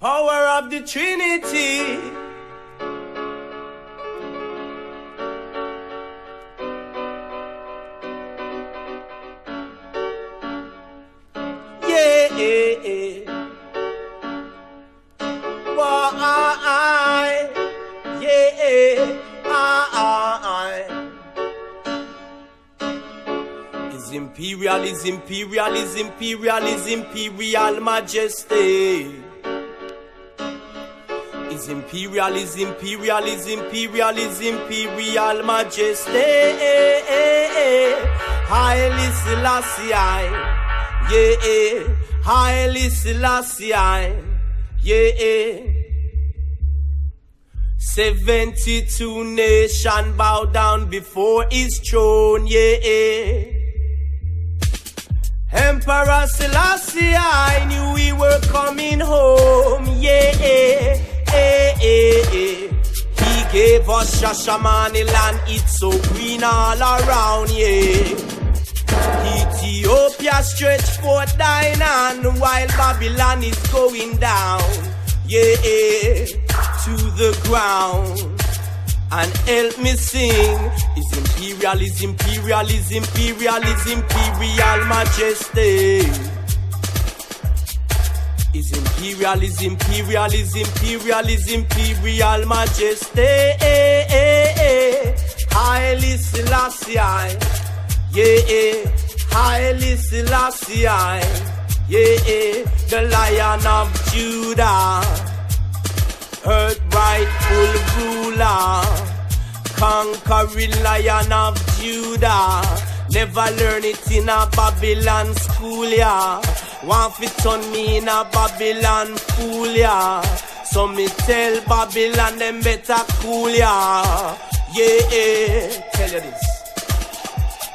Power of the Trinity. Yeah. Why? Yeah. Is imperial, is imperial, is imperial, is imperial majesty. Is imperial, is imperial, is imperial, is imperial majesty. Haile Selassie, yeah. Haile Selassie, yeah. 72 nations bow down before his throne, yeah. Emperor Selassie, I knew we were coming home, yeah. He gave us Shashamaniland, it's so green all around, yeah. Ethiopia stretched forth thine hand while Babylon is going down, yeah, to the ground. And help me sing, is imperial, is imperial, is imperial, is imperial majesty. Is imperial, is imperial, is imperial, is imperial majesty. Haile Selassie, yeah. Haile Selassie, yeah. The Lion of Judah, earth rightful ruler, conquering Lion of Judah. Never learn it in a Babylon school, yeah. Want fi turn me in a Babylon fool, yeah. So me tell Babylon them better cool, yeah. Yeah, tell you this.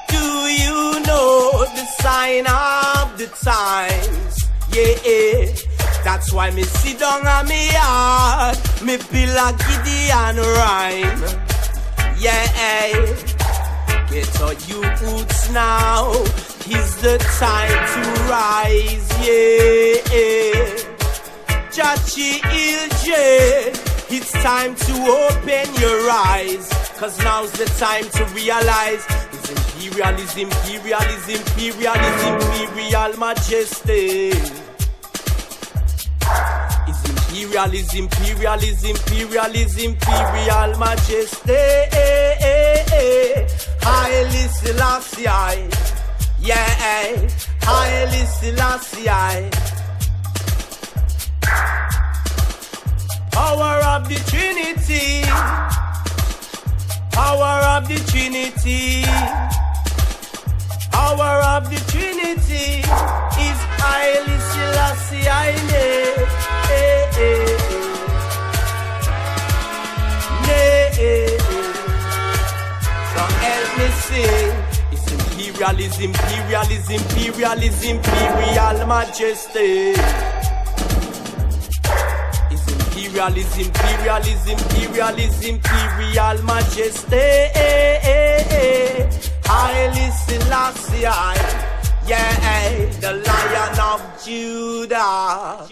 Do you know the sign of the times? Yeah, that's why me sit down on me yard, me build a Gideon rhyme. Yeah, get all you boots now, it's the time to rise, yeah. Jachi Ilje, it's time to open your eyes, cause now's the time to realize it's imperial, is imperial, is imperial, is imperial majesty. Is imperial, is imperial, is imperial, is imperial majesty. Haile Selassie, yeah. Haile Selassie. Power of the Trinity. Power of the Trinity. Power of the Trinity is Haile Selassie, so help me sing. It's imperial, is imperial, is imperial, is imperial majesty. Is imperial, is imperial, is imperial, is imperial majesty. Haile Selassie, yeah, the Lion of Judah.